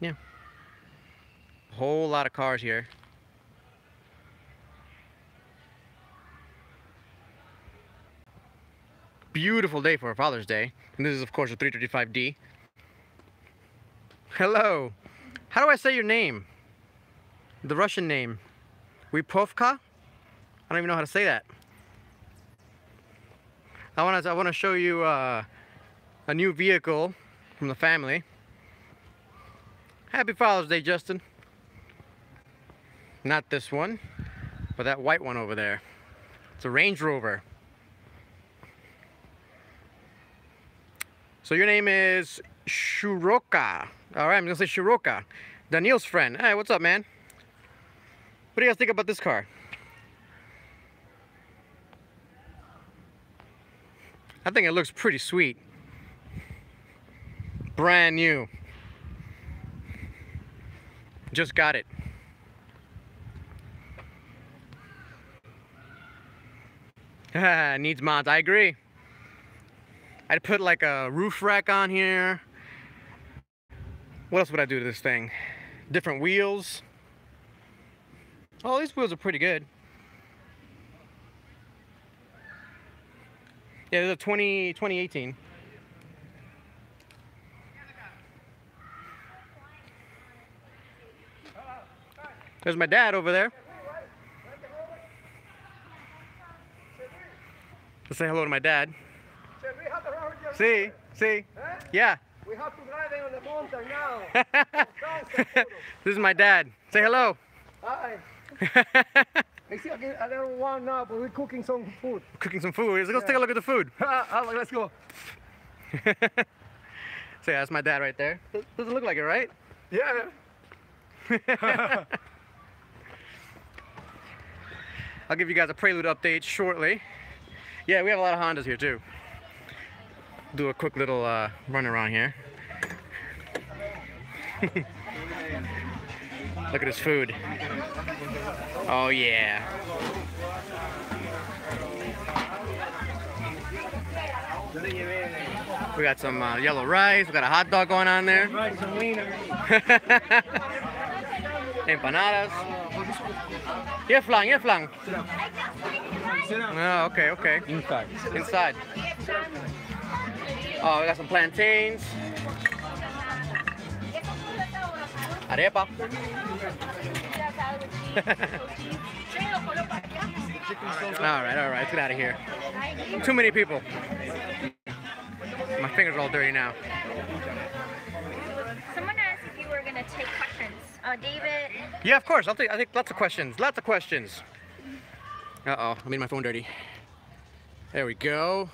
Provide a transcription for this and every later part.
Yeah. A whole lot of cars here. Beautiful day for a Father's Day. And this is, of course, a 335D. Hello. How do I say your name? The Russian name. Wipovka? I don't even know how to say that. I want to show you a new vehicle from the family. Happy Father's Day, Justin. Not this one, but that white one over there. It's a Range Rover. So your name is Shuroka. All right, I'm gonna say Shuroka. Daniel's friend. Hey, what's up, man? What do you guys think about this car? I think it looks pretty sweet. Brand new. Just got it. Needs mods. I agree. I'd put like a roof rack on here. What else would I do to this thing? Different wheels. Oh, these wheels are pretty good. Yeah, they're 2018. There's my dad over there. Let's say hello to my dad. See? Yeah. We have to drive on the mountain now. This is my dad. Say hello. Hi. I see a little one now, but we're cooking some food. Cooking some food. Let's take a look at the food. Let's go. Say, that's my dad right there. Doesn't look like it, right? Yeah. I'll give you guys a Prelude update shortly. Yeah, we have a lot of Hondas here too. Do a quick little run around here. Look at this food. Oh yeah. We got some yellow rice. We got a hot dog going on there. Empanadas. Yeah, flan, yeah, flan. Oh, okay, okay. Inside. Oh, we got some plantains. Arepa. All right, let's get out of here. Too many people. My fingers are all dirty now. Someone asked if you were going to take questions. David? Yeah, of course. I think lots of questions. Lots of questions. Uh-oh, I made my phone dirty. There we go.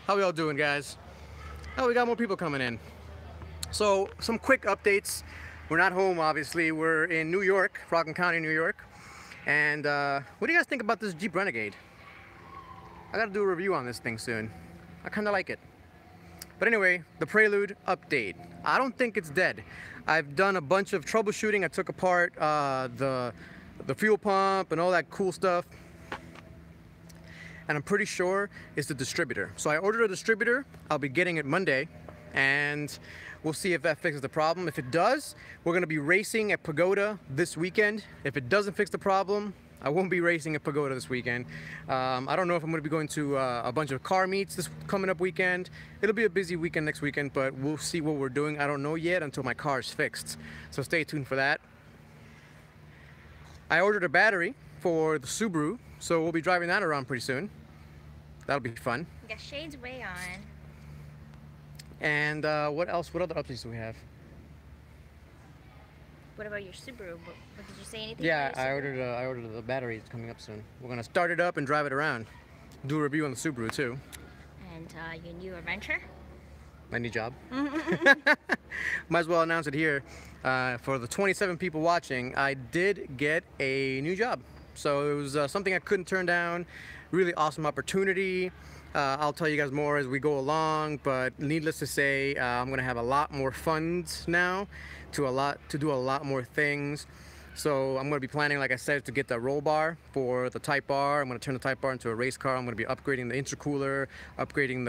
How we all doing, guys? Oh, we got more people coming in. So, some quick updates. We're not home, obviously. We're in New York, Rockland County, New York. And what do you guys think about this Jeep Renegade? I gotta do a review on this thing soon. I kinda like it. But anyway, the Prelude update. I don't think it's dead. I've done a bunch of troubleshooting. I took apart the fuel pump and all that cool stuff. And I'm pretty sure it's the distributor. So I ordered a distributor. I'll be getting it Monday. And we'll see if that fixes the problem. If it does, we're gonna be racing at Pagoda this weekend. If it doesn't fix the problem, I won't be racing at Pagoda this weekend. I don't know if I'm gonna be going to a bunch of car meets this coming up weekend. It'll be a busy weekend next weekend, but we'll see what we're doing. I don't know yet until my car's fixed. So stay tuned for that. I ordered a battery for the Subaru, so we'll be driving that around pretty soon. That'll be fun. We got shades way on. And what else? What other updates do we have? What about your Subaru? Did you say anything? Yeah, about I your Subaru? ordered the battery. It's coming up soon. We're gonna start it up and drive it around. Do a review on the Subaru too. And your new adventure? My new job. Might as well announce it here. For the 27 people watching, I did get a new job. So it was something I couldn't turn down. Really awesome opportunity. I'll tell you guys more as we go along, but needless to say, I'm gonna have a lot more funds now to do a lot more things. So I'm gonna be planning, like I said, to get the roll bar for the Type R. I'm gonna turn the Type R into a race car. I'm gonna be upgrading the intercooler, upgrading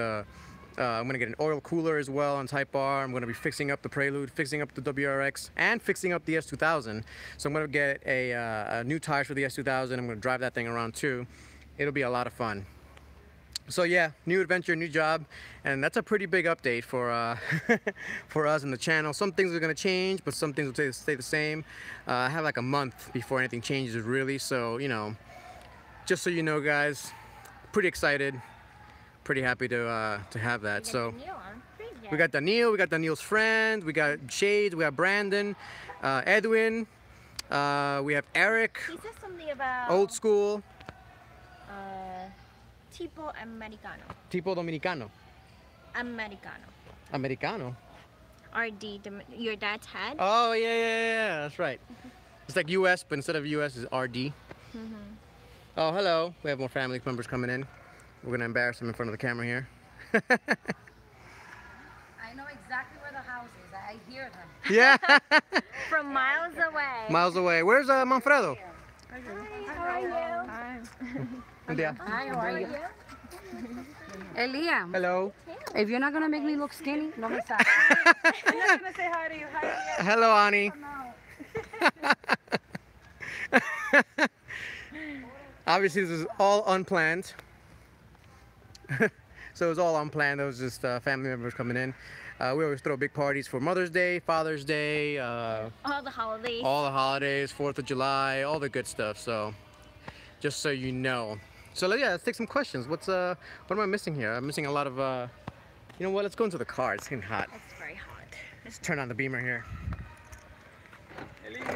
I'm going to get an oil cooler as well on Type R. I'm going to be fixing up the Prelude, fixing up the WRX, and fixing up the S2000. So I'm going to get a new tires for the S2000. I'm going to drive that thing around too. It'll be a lot of fun. So yeah, new adventure, new job, and that's a pretty big update for for us in the channel. Some things are going to change, but some things will stay the same. I have like a month before anything changes really, so you know, just so you know guys, pretty excited, pretty happy to have that. So we got Daniel, we got Daniel's friend, we got Shades, we got Brandon, Edwin, we have Eric, He said something about old school, tipo americano. tipo dominicano, Americano. americano. RD, your dad's head. Oh yeah, that's right. It's like US, but instead of US is RD. Oh, hello. We have more family members coming in. We're gonna embarrass them in front of the camera here. I know exactly where the house is. I hear them. Yeah. From miles away. Miles away. Where's Manfredo? Hi, how are you? Buen día. Hi, how are you? Elia, Hello. if you're not gonna make me look skinny, no me stop. I'm not gonna say hi to you. Hi, Leah. Hello, Ani. Obviously, this is all unplanned. So it was all unplanned. It was just family members coming in. We always throw big parties for Mother's Day, Father's Day, All the holidays. all the holidays, 4th of July, all the good stuff. So just so you know. So yeah, let's take some questions. What am I missing here? I'm missing a lot of, you know what, let's go into the car. It's getting hot. It's very hot. Let's turn on the beamer here.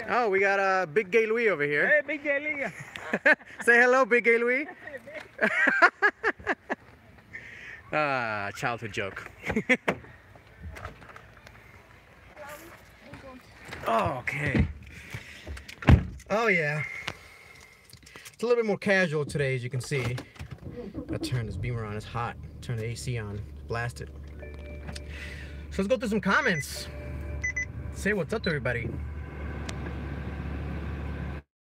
Oh, we got Big Gay Louis over here. Hey, Big Gay Liga. Say hello, Big Gay Louis. Childhood joke. Oh, okay. Oh yeah. It's a little bit more casual today, as you can see. Gotta turn this beamer on, it's hot. Turn the AC on, blast it. So let's go through some comments. Say what's up to everybody.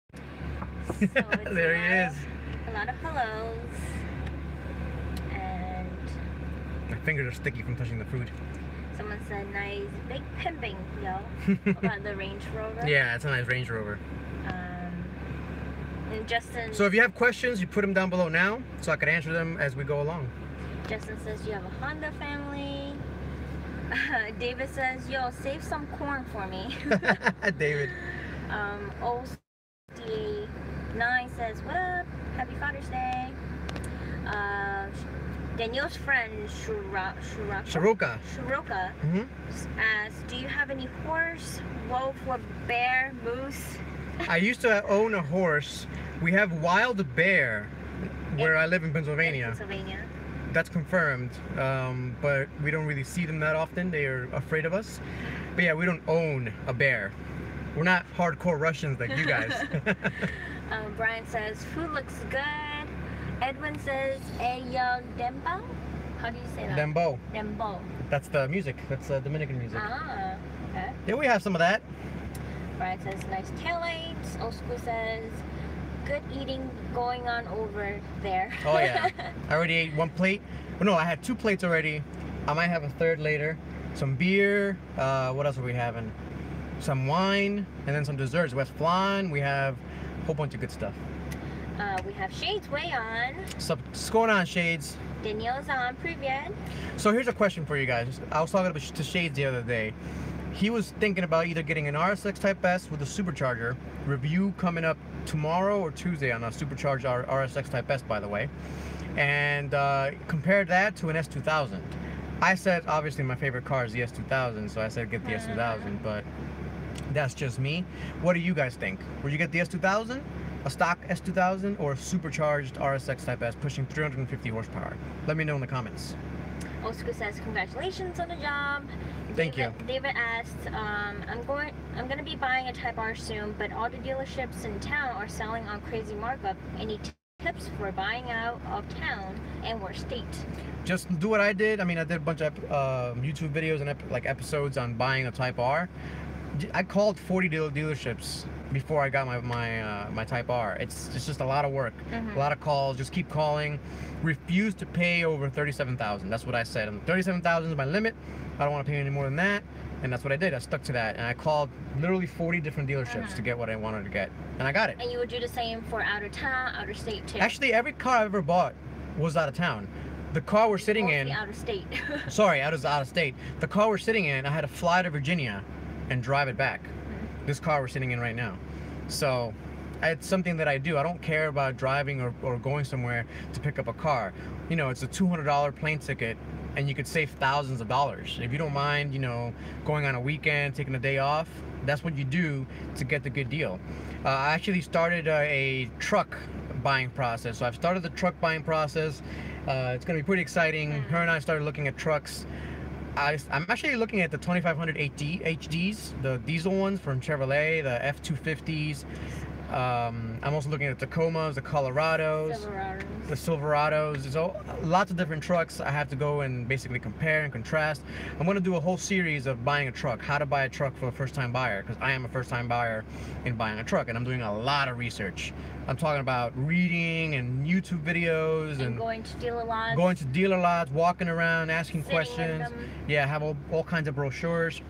So it's There he is. A lot of hellos. And My fingers are sticky from touching the food. someone said nice big pimping, yo. About the Range Rover. Yeah, it's a nice Range Rover. And Justin. So if you have questions, you put them down below now, so I can answer them as we go along. Justin says you have a Honda family. David says, yo, save some corn for me. David. OCA9 says, what up? Happy Father's Day. Daniel's friend, Sharuka. asks, do you have any horse, wolf, or bear, moose? I used to own a horse. We have wild bear where I live in Pennsylvania. Pennsylvania. That's confirmed, but we don't really see them that often. They are afraid of us. But yeah, we don't own a bear. We're not hardcore Russians like you guys. Brian says, food looks good. Edwin says, Ayo Dembo? How do you say that? Dembo. Dembo. That's the music. That's Dominican music. Ah, okay. Yeah, we have some of that. Brian says, nice taillights. Old School says, good eating going on over there. Oh yeah. I already ate one plate. Well, no, I had 2 plates already. I might have a 3rd later. Some beer. What else are we having? Some wine, and then some desserts. West Flan. We have a whole bunch of good stuff. We have Shades way on. What's going on, Shades? Danielle's on. Привет. So here's a question for you guys. I was talking to Shades the other day. He was thinking about either getting an RSX Type S with a supercharger. Review coming up tomorrow or Tuesday on a supercharged RSX Type S, by the way. And compare that to an S2000. I said, obviously, my favorite car is the S2000, so I said get the S2000, but that's just me. What do you guys think? Would you get the S2000, a stock S2000, or a supercharged RSX Type S pushing 350 horsepower? Let me know in the comments. Old School says, congratulations on the job. Thank you. David asked, I'm gonna be buying a Type R soon, but all the dealerships in town are selling on crazy markup. Any tips for buying out of town and or state? Just do what I did. I mean, I did a bunch of YouTube videos and like episodes on buying a Type R. I called 40 dealerships before I got my Type R. It's just a lot of work, a lot of calls. Just keep calling. Refuse to pay over 37,000. That's what I said. And 37,000 is my limit. I don't want to pay any more than that. And that's what I did. I stuck to that, and I called literally 40 different dealerships to get what I wanted to get, and I got it. And you would do the same for out of town, out of state too? Actually, every car I've ever bought was out of town. The car we're sitting Mostly in. out of state. Sorry, out of state. The car we're sitting in, I had to fly to Virginia and drive it back. This car we're sitting in right now. So it's something that I do. I don't care about driving or going somewhere to pick up a car. You know, it's a $200 plane ticket, and you could save thousands of dollars. If you don't mind, you know, going on a weekend, taking a day off, that's what you do to get the good deal. I actually started a truck buying process. So I've started the truck buying process. It's going to be pretty exciting. Her and I started looking at trucks. I'm actually looking at the 2500 HDs, the diesel ones from Chevrolet, the F250s. I'm also looking at the Tacomas, the Colorados, the Silverados. So lots of different trucks I have to go and basically compare and contrast. I'm going to do a whole series of buying a truck, how to buy a truck for a first-time buyer, because I am a first-time buyer in buying a truck, and I'm doing a lot of research. I'm talking about reading and YouTube videos and going to dealer lots. Going to dealer lots, walking around, asking Sitting with questions. them. Yeah, have all kinds of brochures.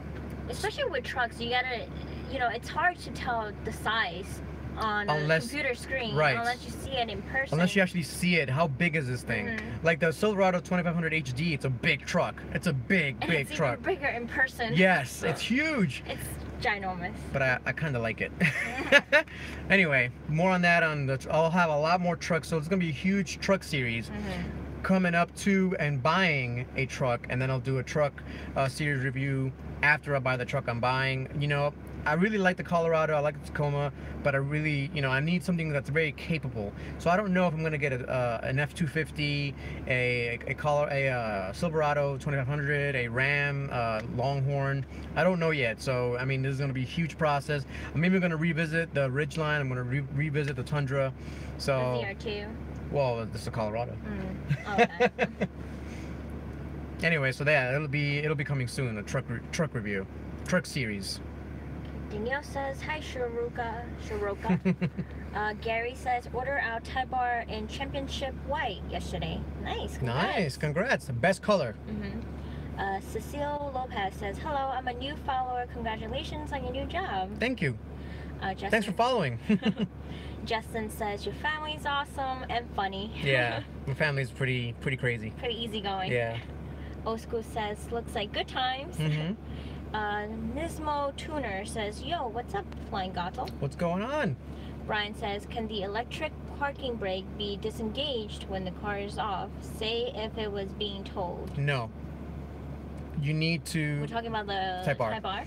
Especially with trucks, you gotta, you know, it's hard to tell the size on a computer screen, right, unless you see it in person. Unless you actually see it. How big is this thing? Like the Silverado 2500 HD, it's a big truck. It's a big truck. Even bigger in person. Yes, it's huge. It's ginormous. But I kind of like it. Anyway, more on that. I'll have a lot more trucks, so it's gonna be a huge truck series coming up to and buying a truck, and then I'll do a truck series review after I buy the truck I'm buying. You know, I really like the Colorado, I like the Tacoma, but I really, you know, I need something that's very capable. So I don't know if I'm gonna get an F250, a Silverado 2500, a Ram, Longhorn. I don't know yet. So I mean, this is gonna be a huge process. I'm even gonna revisit the Ridgeline. I'm gonna revisit the Tundra. So. The ZR2. Well, this is a Colorado. Okay. Anyway, so yeah, it'll be coming soon. A truck review, truck series. Danielle says, hi Shiroka. Gary says, order our Type R in Championship White yesterday. Nice. Congrats. Nice, congrats. The best color. Cecile Lopez says, hello, I'm a new follower. Congratulations on your new job. Thank you. Justin, thanks for following. Justin says, your family's awesome and funny. Yeah, my family's pretty crazy. Pretty easygoing. Yeah. Old School says, looks like good times. Nismo Tuner says, yo, what's up, Flying Gato? What's going on? Brian says, can the electric parking brake be disengaged when the car is off? Say if it was being towed. No. You need to... We're talking about the Type R.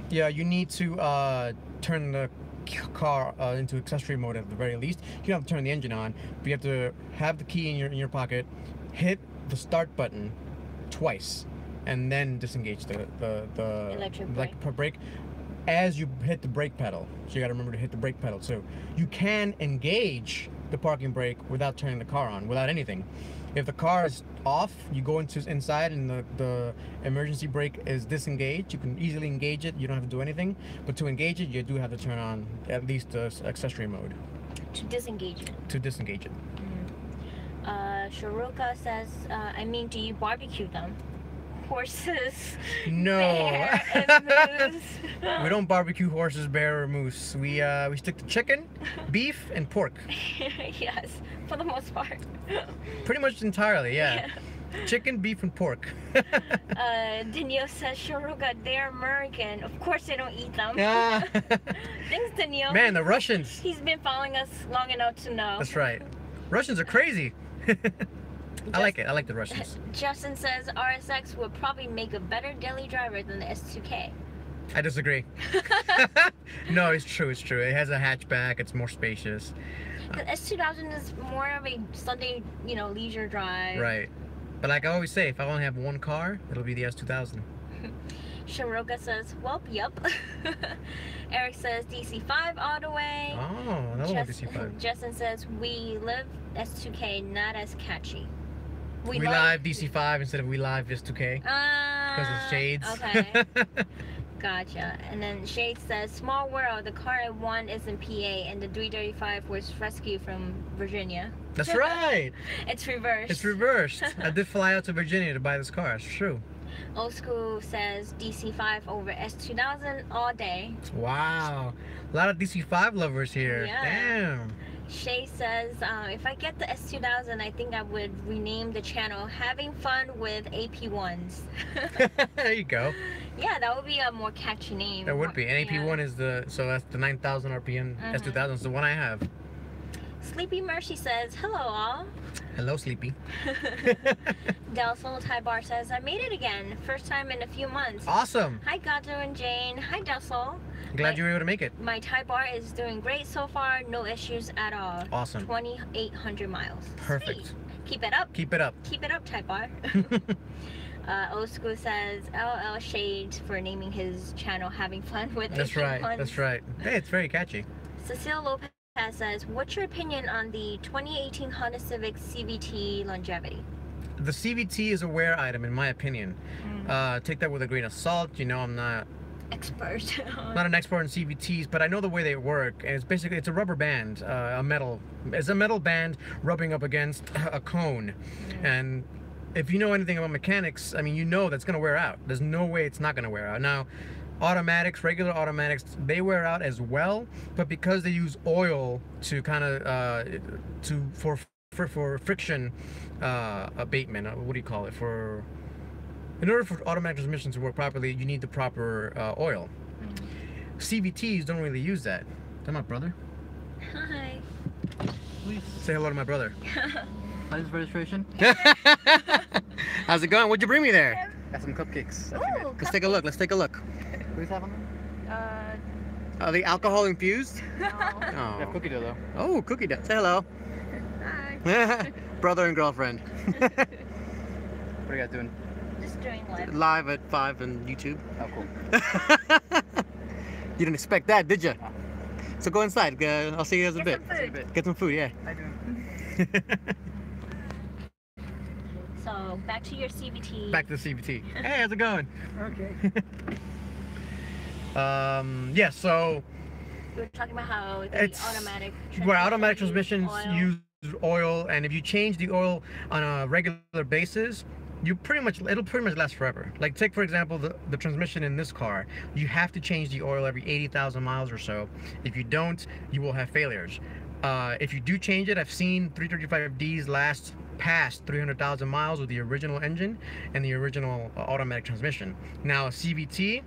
Yeah, you need to turn the car into accessory mode at the very least. You don't have to turn the engine on, but you have to have the key in your pocket, hit the start button twice, and then disengage the electric brake as you hit the brake pedal. So you got to remember to hit the brake pedal too. You can engage the parking brake without turning the car on, without anything. If the car is off, you go inside and the emergency brake is disengaged. You can easily engage it. You don't have to do anything. But to engage it, you do have to turn on at least the accessory mode. To disengage it. To disengage it. Shiroka says, I mean, do you barbecue them? Horses, no. bear, and moose. We don't barbecue horses, bear, or moose. We stick to chicken, beef, and pork. Yes, for the most part. Pretty much entirely, yeah. Chicken, beef, and pork. Danielle says, Shiroka, they're American. Of course they don't eat them. Thanks, Danielle. Man, the Russians. He's been following us long enough to know. That's right. Russians are crazy. I like it. I like the Russians. Justin says RSX would probably make a better daily driver than the S2K. I disagree. No, it's true. It's true. It has a hatchback. It's more spacious. The S2000 is more of a Sunday, you know, leisure drive. Right. But like I always say, if I only have one car, it'll be the S2000. Shiroka says, well, yup. Eric says DC5 all the way. Oh, another one DC5. Justin says, we live S2K, not as catchy. We live DC5 instead of we live S2K. Because of shades. Okay. Gotcha. And then Shade says, small world, the car I won is in PA and the 335 was rescued from Virginia. That's right. It's reversed. It's reversed. I did fly out to Virginia to buy this car. It's true. Old School says DC5 over S2000 all day. Wow. A lot of DC5 lovers here. Yeah. Damn. Shay says, if I get the S2000, I think I would rename the channel Having Fun with AP1s. There you go. Yeah, that would be a more catchy name. That would be. And AP1 Yeah. is so that's the 9,000 RPM. S2000 is the one I have. Sleepy Mercy says, hello all. Hello, Sleepy. Del Soul Thai Bar says, I made it again. First time in a few months. Awesome. Hi Gato and Jane. Hi Del Soul. Glad you were able to make it. My Thai bar is doing great so far. No issues at all. Awesome. 2,800 miles. Perfect. Sweet. Keep it up. Keep it up. Keep it up, Thai Bar. Old School says, LL Shades for naming his channel Having Fun with That's right. AP1s. That's right. Hey, it's very catchy. Cecile Lopez says, what's your opinion on the 2018 Honda Civic CVT longevity? The CVT is a wear item, in my opinion. Take that with a grain of salt. You know, I'm not Expert. an expert in CVTs, but I know the way they work. And it's a rubber band, it's a metal band rubbing up against a cone. And if you know anything about mechanics, I mean, you know that's gonna wear out. There's no way it's not gonna wear out. Now, automatics, regular automatics, they wear out as well, but because they use oil to kind of for friction abatement, what do you call it? In order for automatic transmission to work properly, you need the proper oil. CVTs don't really use that. Is that my brother? Hi. Please. Say hello to my brother. License registration. How's it going? What'd you bring me there? Got some cupcakes. Ooh, Let's take a look. Let's take a look. What do you have on them? Are they alcohol infused? No. They have Oh, cookie dough though. oh, cookie dough. Say hello. Hi. Brother and girlfriend. What are you guys doing? Just doing live. Live at 5 on YouTube. Oh, cool. You didn't expect that, did you? So go inside. I'll see you guys in a bit. Get some food. Get some food, yeah. I do. So back to your CVT. Back to the CVT. Hey, how's it going? Okay. Yeah, so We were talking about how the It's- automatic where automatic transmission transmissions use use oil, and if you change the oil on a regular basis, it'll pretty much last forever. Like take for example the transmission in this car. You have to change the oil every 80,000 miles or so. If you don't, you will have failures. If you do change it, I've seen 335Ds last past 300,000 miles with the original engine and the original automatic transmission. Now a CVT,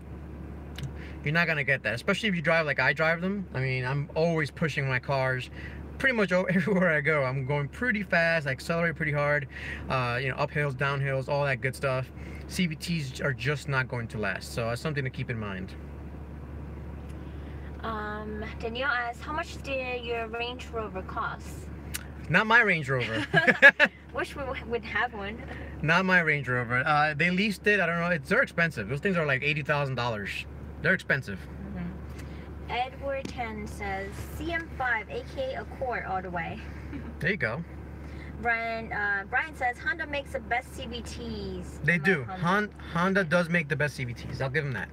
you're not gonna get that, especially if you drive like I drive them. I mean, I'm always pushing my cars pretty much everywhere I go. I'm going pretty fast, I accelerate pretty hard, you know, uphills, downhills, all that good stuff. CVTs are just not going to last, so that's something to keep in mind. Danielle asks, how much did your Range Rover cost? Not my Range Rover. Wish we would have one. Not my Range Rover. They leased it. I don't know. They're expensive. Those things are like $80,000. They're expensive. Edward 10 says CM5 aka Accord all the way. There you go. Brian says Honda makes the best CVTs. They in my do. humble- Honda does make the best CVTs. I'll give them that.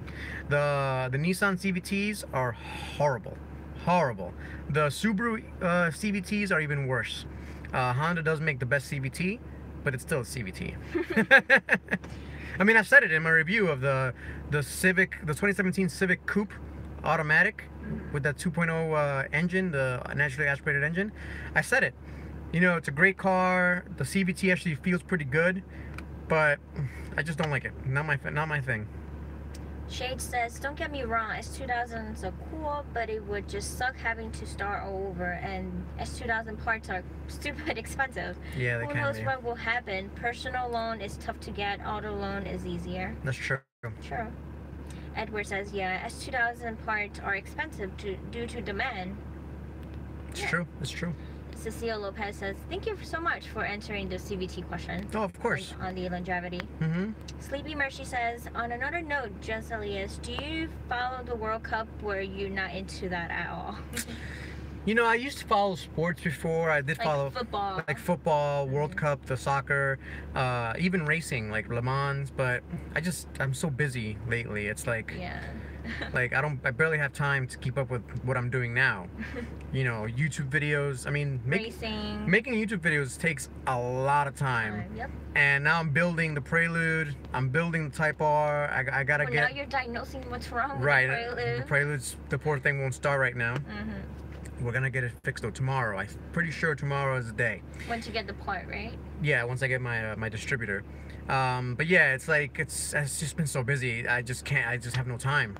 The Nissan CVTs are horrible. Horrible. The Subaru CVTs are even worse. Honda does make the best CVT, but it's still a CVT. I mean, I've said it in my review of the Civic, the 2017 Civic Coupe automatic with that 2.0 engine, the naturally aspirated engine. I said it. You know, it's a great car. The CVT actually feels pretty good, but I just don't like it. Not my thing. Shade says, don't get me wrong, S2000s are cool, but it would just suck having to start all over, and S2000 parts are stupid expensive. Yeah, they Who can knows be. what will happen? Personal loan is tough to get, auto loan is easier. That's true. True. Edward says, yeah, S2000 parts are expensive due to demand. It's Yeah. true. It's true. Cecile Lopez says, thank you so much for answering the CVT question. Oh, of course. On the longevity. Mm-hmm. Sleepy Mercy says, on another note, Jess Elias, do you follow the World Cup where you're not into that at all? You know, I used to follow sports before. I did Like follow football. like football, World Cup, the soccer, even racing like Le Mans. But I'm so busy lately. It's like Yeah. Like I barely have time to keep up with what I'm doing now. You know, YouTube videos. I mean, Racing. making YouTube videos takes a lot of time. Yep. And now I'm building the Prelude. I'm building the Type R. I gotta Well, get. now you're diagnosing what's wrong with Right. the Prelude. The Prelude's, the poor thing won't start right now. Mm-hmm. We're gonna get it fixed though tomorrow. I'm pretty sure tomorrow is the day. Once you get the part, right? Yeah, once I get my my distributor. But yeah, it's like it's just been so busy. I just can't. I just have no time,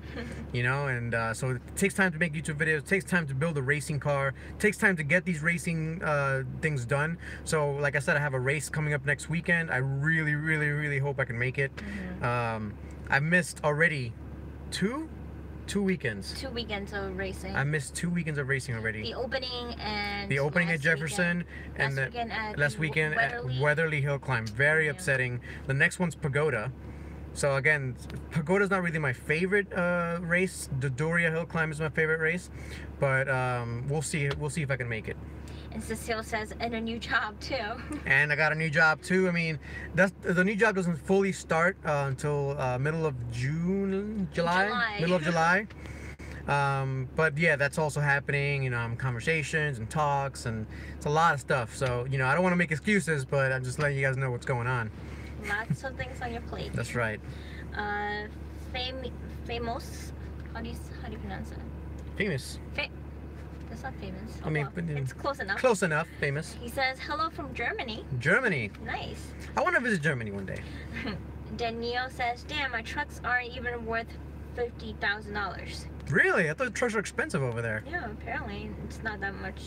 you know. And so it takes time to make YouTube videos. It takes time to build a racing car. It takes time to get these racing things done. So like I said, I have a race coming up next weekend. I really hope I can make it. Mm-hmm. I missed already two weekends. 2 weekends of racing. I missed 2 weekends of racing already. The opening and The opening at last Jefferson weekend. and Last weekend at at Weatherly. Weatherly Hill Climb. Very Yeah. upsetting. The next one's Pagoda. So again, Pagoda's not really my favorite race. The Doria Hill Climb is my favorite race, but we'll see. We'll see if I can make it. And Cecile says, and a new job too. And I got a new job too. I mean, the new job doesn't fully start until middle of July. Middle of July. But yeah, that's also happening. You know, conversations and talks, and it's a lot of stuff. So you know, I don't want to make excuses, but I'm just letting you guys know what's going on. Lots of things on your plate. That's right. Famous. How do you pronounce it? Famous. That's not famous. I mean, well, it's close enough. Close enough. Famous. He says, hello from Germany. Germany. Nice. I want to visit Germany one day. Danielle says, damn, my trucks aren't even worth $50,000. Really? I thought trucks were expensive over there. Yeah, apparently it's not that much,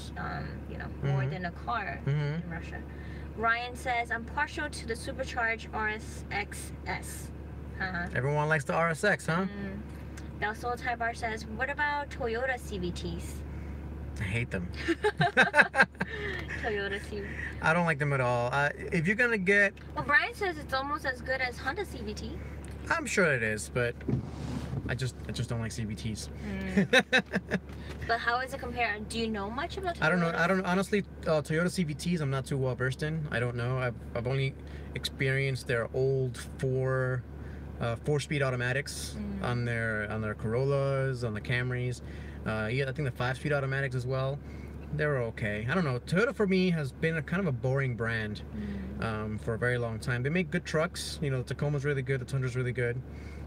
you know, more than a car in Russia. Ryan says, I'm partial to the supercharged RSXS. Everyone likes the RSX, huh? Bell Soul Type R says, what about Toyota CVTs? I hate them. Toyota CVT. I don't like them at all. If you're gonna get, Well, Brian says it's almost as good as Honda CVT. I'm sure it is, but I just don't like CVTs. But how is it compared? Do you know much about Toyota? I don't know. I don't honestly. Toyota CVTs, I'm not too well versed in. I don't know. I've only experienced their old four-speed automatics on their Corollas, on the Camrys. Yeah, I think the 5-speed automatics as well. They're okay. I don't know. Toyota for me has been a kind of a boring brand for a very long time. They make good trucks. You know, the Tacoma's really good. The Tundra's really good.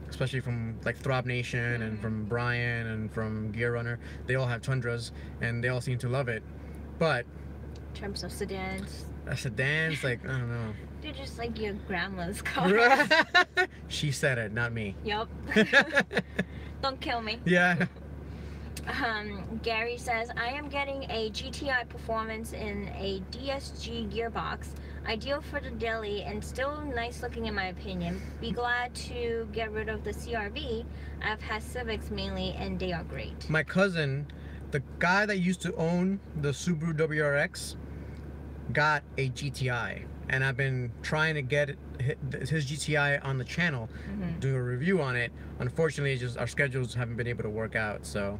Especially from like Throb Nation and from Brian and from Gear Runner. They all have Tundras and they all seem to love it. But in terms of sedans, sedans, like, I don't know. they're just like your grandma's car. She said it, not me. Yup. Don't kill me. Yeah. Gary says, I am getting a GTI Performance in a DSG gearbox. Ideal for the daily and still nice looking in my opinion. Be glad to get rid of the CRV. I've had Civics mainly and they are great. My cousin, the guy that used to own the Subaru WRX, got a GTI. And I've been trying to get his GTI on the channel, do a review on it. Unfortunately, just our schedules haven't been able to work out. So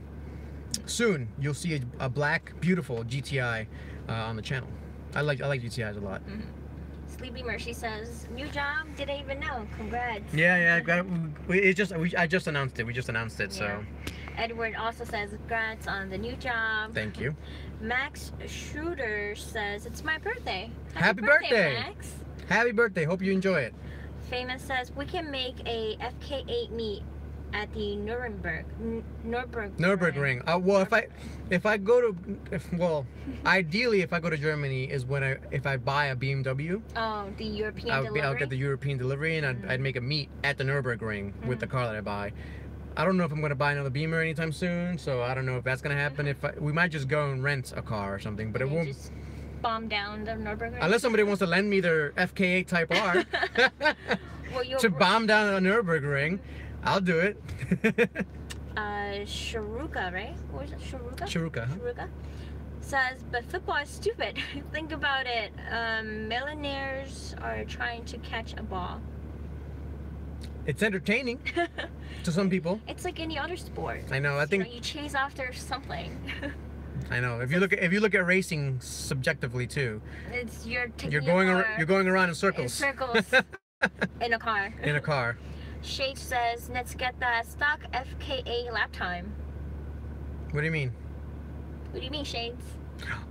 soon you'll see a black, beautiful GTI on the channel. I like GTIs a lot. Sleepy Mercy says, new job, didn't even know. Congrats. Yeah, I just announced it. We just announced it, so. Edward also says, congrats on the new job. Thank you. Max Schroeder says, it's my birthday. Happy birthday, Max. Happy birthday. Hope you enjoy it. Famous says, we can make a FK8 meet at the Nürburgring. Well, if I go to, ideally if I go to Germany is when if I buy a BMW. Oh, the European delivery. I'll get the European delivery and I'd make a meet at the Nürburgring with the car that I buy. I don't know if I'm going to buy another Beamer anytime soon, so I don't know if that's going to happen. We might just go and rent a car or something, but it won't. Just bomb down the Nürburgring. Unless somebody wants to lend me their FK8 Type R to bomb down the Nürburgring, I'll do it. Sharuka, right? What was it? Sharuka? Sharuka. Huh? Sharuka says, but football is stupid. Think about it. Millionaires are trying to catch a ball. It's entertaining to some people. It's like any other sport. I know. I think you chase after something. I know. If you look at racing subjectively too, you're going around in circles. In circles. In a car. In a car. Shade says, let's get that stock FKA lap time. What do you mean? What do you mean, Shades?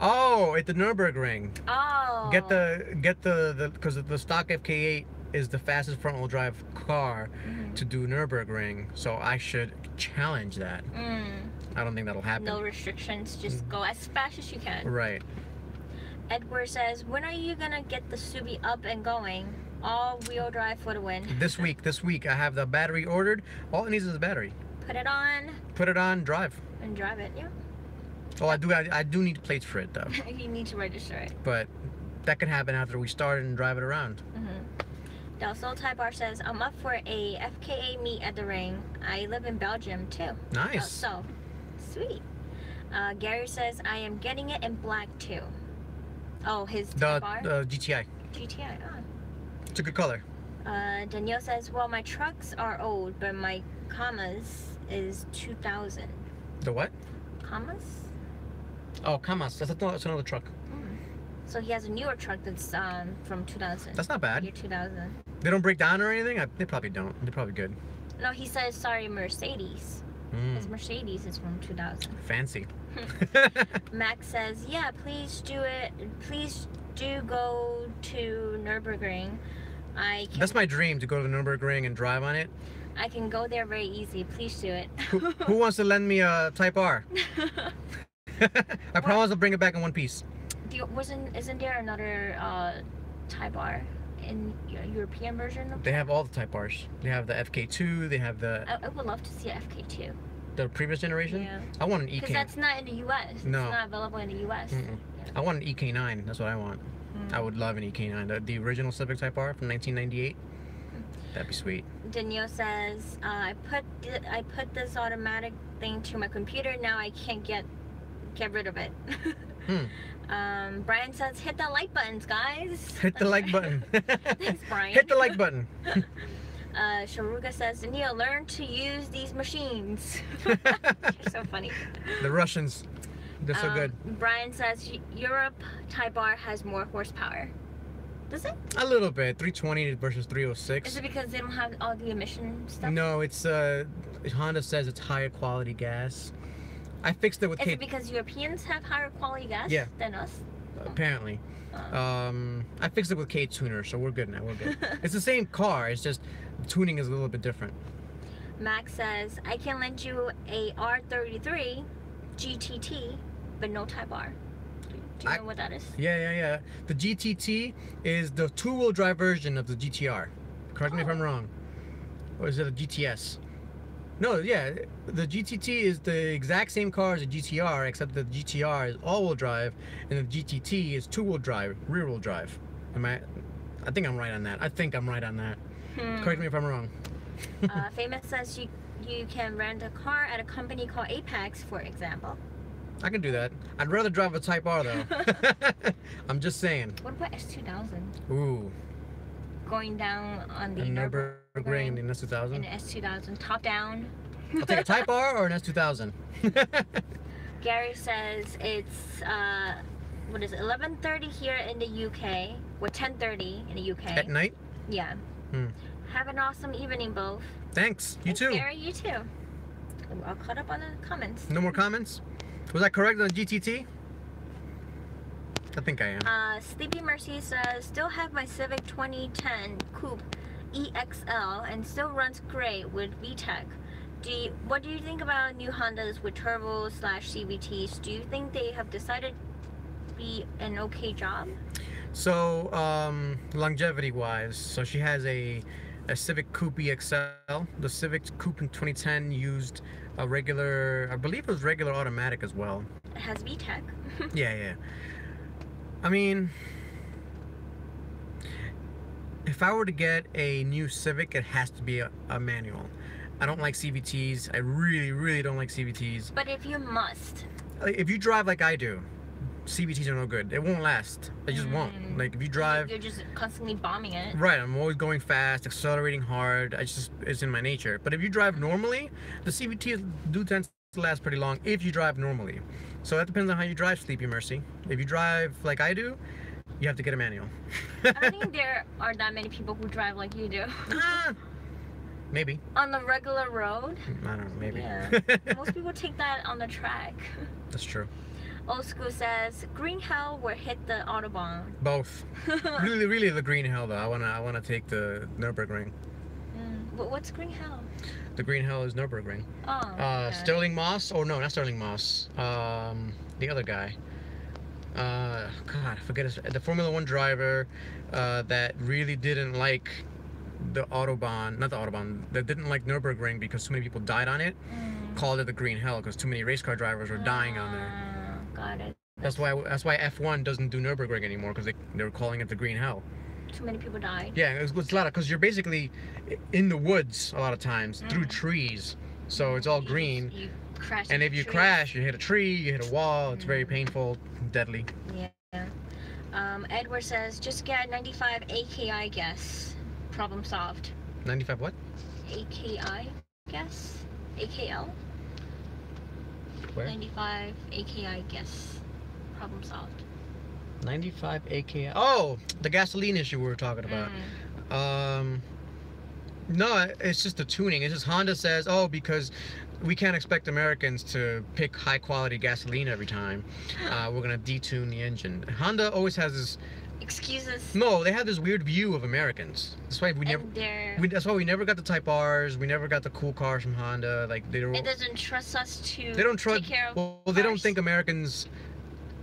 Oh, at the Nürburgring. Oh. Get the because the stock FK8 is the fastest front-wheel drive car to do Nürburgring, so I should challenge that. I don't think that'll happen. No restrictions, just go as fast as you can. Right. Edward says, when are you gonna get the Subi up and going? All-wheel drive for the win. This week. I have the battery ordered. All it needs is a battery. Put it on. Put it on, drive. And drive it, yeah. Oh, I do need plates for it though. You need to register it. But that can happen after we start and drive it around. Del Sol Type R says, I'm up for a FKA meet at the ring. I live in Belgium too. Nice. So, sweet. Gary says, I am getting it in black too. Oh, his Type R? The GTI. GTI, It's a good color. Danielle says, well, my trucks are old, but my commas is 2000. The what? Commas? Oh, Kamas. That's another truck. So he has a newer truck that's from 2000. That's not bad. Year 2000. They don't break down or anything? They probably don't. They're probably good. No, he says, sorry, Mercedes. His Mercedes is from 2000. Fancy. Max says, yeah, please do it. Please do go to Nürburgring. That's my dream, to go to the Nürburgring and drive on it. I can go there very easy. Please do it. Who wants to lend me a Type R? I promise I'll bring it back in one piece. Isn't there another Type R in European version of They have all the Type Rs. They have the FK2, they have the... I would love to see a FK2. The previous generation? Yeah. I want an EK. Because that's not in the US. No. It's not available in the US. Yeah. I want an EK9. That's what I want. I would love an EK9. The original Civic Type R from 1998. That'd be sweet. Danielle says, I put this automatic thing to my computer. Now I can't get rid of it. Brian says, hit the like buttons, guys. Hit the like button. Thanks, Brian. Hit the like button. Sharuga says, Neil, learn to use these machines. You're so funny. The Russians, they're so good. Brian says, Europe Type R has more horsepower. Does it? A little bit. 320 versus 306. Is it because they don't have all the emission stuff? No, it's Honda says it's higher quality gas. I fixed it with Is it because Europeans have higher quality gas than us? Apparently. I fixed it with K-Tuner, so we're good now. We're good. It's the same car. It's just the tuning is a little bit different. Max says, I can lend you a R33 GTT, but no Type R. Do you know what that is? Yeah. The GTT is the two-wheel drive version of the GTR. Correct me if I'm wrong. Or is it a GTS? No, yeah, the GTT is the exact same car as a GTR, except the GTR is all-wheel drive, and the GTT is two-wheel drive, rear-wheel drive. I think I'm right on that. Correct me if I'm wrong. Famous says you can rent a car at a company called Apex, for example. I can do that. I'd rather drive a Type R, though. I'm just saying. What about S2000? Ooh. Going down on the Nürburgring in the S2000? In the S2000, top down. I'll take a Type R or an S2000. Gary says it's, what is it, 11:30 here in the UK, or 10:30 in the UK. At night? Yeah. Have an awesome evening, both. Thanks. You too. Gary, you too. I'm all caught up on the comments. No more comments? Was I correct on the GTT? I think I am. Sleepy Mercy says, still have my Civic 2010 Coupe EXL and still runs great with VTEC. What do you think about new Hondas with turbo/CVTs? Do you think they have decided to be an okay job? So, longevity-wise, so she has a Civic Coupe EXL. The Civic Coupe in 2010 used a regular, I believe it was regular automatic as well. It has VTEC. Yeah. I mean, if I were to get a new Civic, it has to be a manual. I don't like CVTs. I really don't like CVTs. But if you must. If you drive like I do, CVTs are no good. It won't last. It just won't. Like if you drive... You're just constantly bombing it. Right, I'm always going fast, accelerating hard. It's in my nature. But if you drive normally, the CVTs do tend to last pretty long if you drive normally. So that depends on how you drive, Sleepy Mercy. If you drive like I do, you have to get a manual. I don't think there are that many people who drive like you do. Maybe. On the regular road? I don't know, maybe. Yeah. Most people take that on the track. That's true. Old School says, green hell will hit the Autobahn. Both. Really the green hell though. I wanna take the Nürburgring. But what's green hell? The green hell is Nürburgring. Oh. Okay. Sterling Moss. Oh no, not Sterling Moss. The other guy. God, I forget his. The Formula One driver that really didn't like the Autobahn, not the Autobahn, that didn't like Nürburgring because too many people died on it. Called it the green hell because too many race car drivers were dying on there. Got it. That's why F1 doesn't do Nürburgring anymore because they were calling it the green hell. Too many people died. Yeah, it's a lot because you're basically in the woods a lot of times through trees, so it's all green. You crash and if you trees. crash, you hit a tree, you hit a wall. It's very painful, deadly. Yeah. Edward says, just get 95 AKI guess. Problem solved. 95 what? AKI guess? AKL? Where? 95 AKI guess. Problem solved. 95 AKI. Oh, the gasoline issue we were talking about. No, it's just the tuning. It's just Honda says, oh, because we can't expect Americans to pick high quality gasoline every time. We're gonna detune the engine. Honda always has this. Excuses. No, they have this weird view of Americans. That's why we never. That's why we never got the Type Rs. We never got the cool cars from Honda. Like they don't. It doesn't trust us to. They don't trust. Take care of Well, they don't cars. think Americans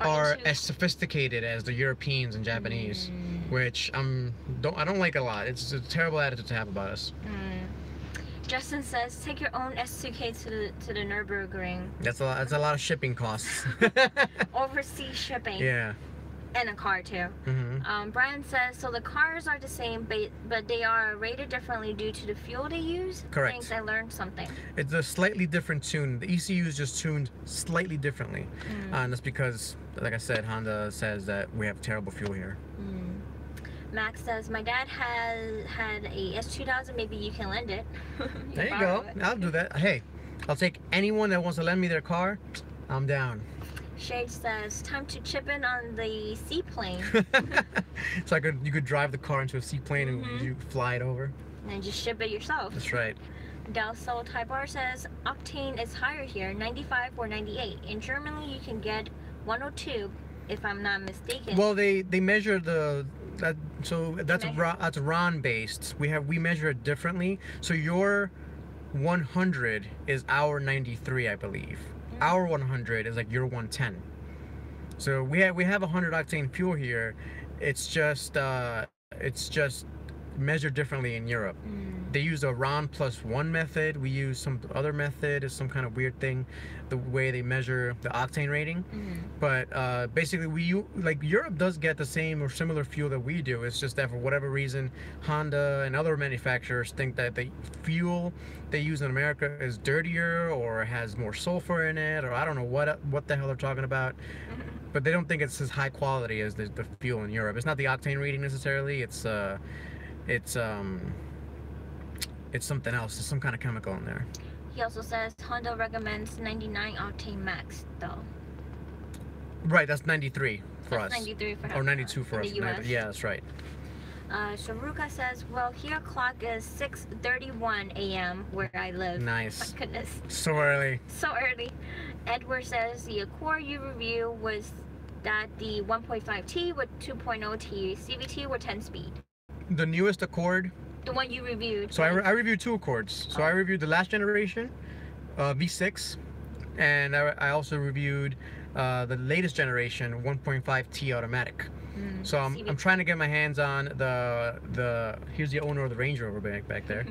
are as sophisticated as the Europeans and Japanese, which I don't like a lot. It's a terrible attitude to have about us. Justin says, take your own S2K to the Nürburgring. That's a lot of shipping costs. Overseas shipping. Yeah. And a car too. Brian says, so the cars are the same, but they are rated differently due to the fuel they use. Correct. Thanks, I learned something. It's a slightly different tune. The ECU is just tuned slightly differently, and that's because, like I said, Honda says that we have terrible fuel here. Max says, my dad had a S2000. Maybe you can lend it. There you go. I'll do that. Hey, I'll take anyone that wants to lend me their car. I'm down. Shade says, time to chip in on the seaplane. So you could drive the car into a seaplane and you fly it over. And just ship it yourself. That's right. Del Sol Type R says, octane is higher here, 95 or 98. In Germany, you can get 102, if I'm not mistaken. Well, they measure that's RON based. We measure it differently. So your 100 is our 93, I believe. Our 100 is like your 110. So we have 100 octane fuel here. It's just measured differently in Europe. They use a RON +1 method. We use some other method. It's some kind of weird thing, the way they measure the octane rating. But basically, Europe does get the same or similar fuel that we do. It's just that for whatever reason, Honda and other manufacturers think that the fuel they use in America is dirtier or has more sulfur in it, or I don't know what the hell they're talking about. But they don't think it's as high quality as the fuel in Europe. It's not the octane rating necessarily. It's something else. There's some kind of chemical in there. He also says Honda recommends 99 octane max though. Right, that's 93 for us. 93 for or 92 for in us. the US. Yeah, that's right. Sharuka says, well, here clock is 6:31 a.m. where I live. Nice. My goodness. So early. So early. Edward says the Accord you review was that the 1.5T with 2.0T CVT with 10 speed. The newest Accord. The one you reviewed. So I reviewed 2 Accords. So I reviewed the last generation, V6, and I also reviewed the latest generation 1.5T automatic. So I'm trying to get my hands on the here's the owner of the Range Rover back there.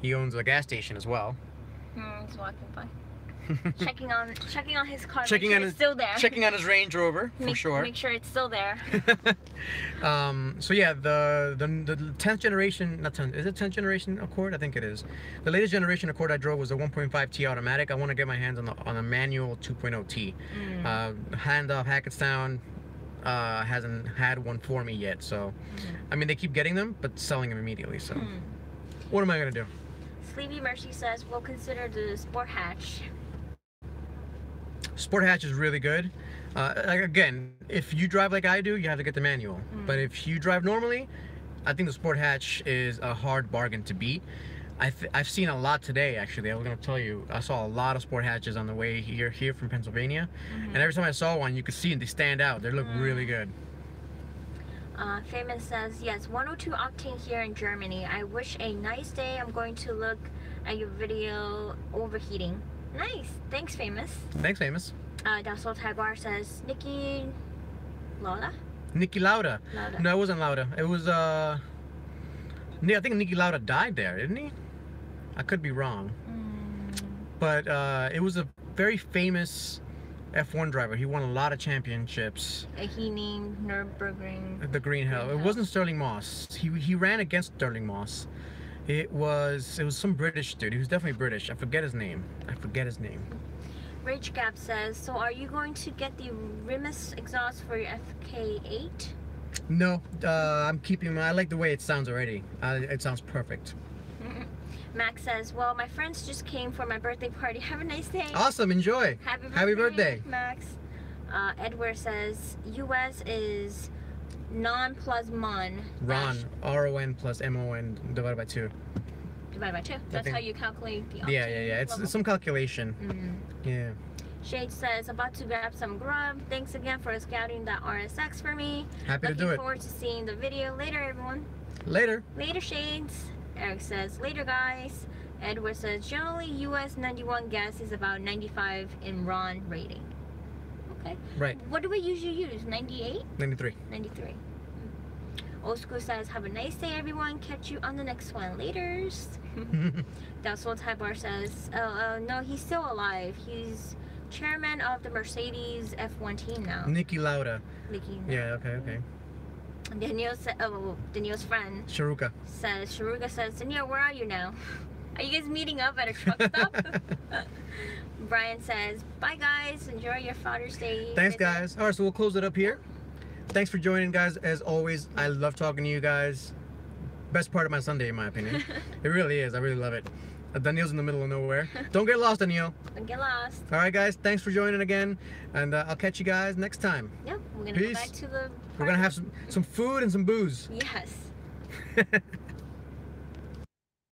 He owns a gas station as well. He's walking by. checking on his car. Checking make on sure it's still there. Checking on his Range Rover for sure. Make sure it's still there. So yeah, the 10th generation, not 10th, is it 10th generation Accord? I think it is. The latest generation Accord I drove was a 1.5T automatic. I want to get my hands on a manual 2.0T. Handoff Hackettstown hasn't had one for me yet, so I mean they keep getting them but selling them immediately, so what am I gonna do? Sleepy Mercy says we'll consider the Sport Hatch. Sport Hatch is really good. Again, if you drive like I do, you have to get the manual. But if you drive normally, I think the Sport Hatch is a hard bargain to beat. I've seen a lot today, actually. I was going to tell you. I saw a lot of sport hatches on the way here from Pennsylvania. And every time I saw one, you could see them. They stand out. They look really good. Famous says, yes, 102 octane here in Germany. I wish a nice day. I'm going to look at your video overheating. Nice. Thanks, Famous. Thanks, Famous. Dassel Tagbar says, Nikki Lauda? Nikki Lauda. Lauda. No, it wasn't Lauda. It was, I think Nikki Lauda died there, didn't he? I could be wrong. But it was a very famous F1 driver. He won a lot of championships. He named Nürburgring. The Green Hell. It wasn't Sterling Moss. He ran against Sterling Moss. It was some British dude. He was definitely British. I forget his name. Rage Gap says, so are you going to get the Rimus exhaust for your FK8? No, I'm keeping I like the way it sounds already. It sounds perfect. Max says, well, my friends just came for my birthday party. Have a nice day. Awesome, enjoy. Happy birthday, Max. Edward says, US is non plus mon. Ron, RON plus MON divided by 2. Divided by 2. That's how you calculate the Yeah. It's some calculation. Yeah. Shade says, about to grab some grub. Thanks again for scouting that RSX for me. Happy to do it. Looking forward to seeing the video later, everyone. Later. Later, Shades. Eric says, later, guys. Edward says, generally, US 91 gas is about 95 in RON rating. Okay. Right. What do we usually use? 98? 93. 93. Old School says, have a nice day, everyone. Catch you on the next one. Laters. Dassel Tybar says, no, he's still alive. He's chairman of the Mercedes F1 team now. Nikki Lauda. Nikki. Yeah, okay. Danielle said, Danielle's friend Sharuka says, Danielle, where are you now? Are you guys meeting up at a truck stop? Brian says, bye guys, enjoy your Father's Day. Thanks, guys. All right, so we'll close it up here. Thanks for joining, guys. As always, I love talking to you guys. Best part of my Sunday, in my opinion. It really is. I really love it. Danielle's in the middle of nowhere. Don't get lost, Danielle. Don't get lost. All right, guys. Thanks for joining again, and I'll catch you guys next time. Yep, we're gonna go back to the. We're gonna have some food and some booze. Yes.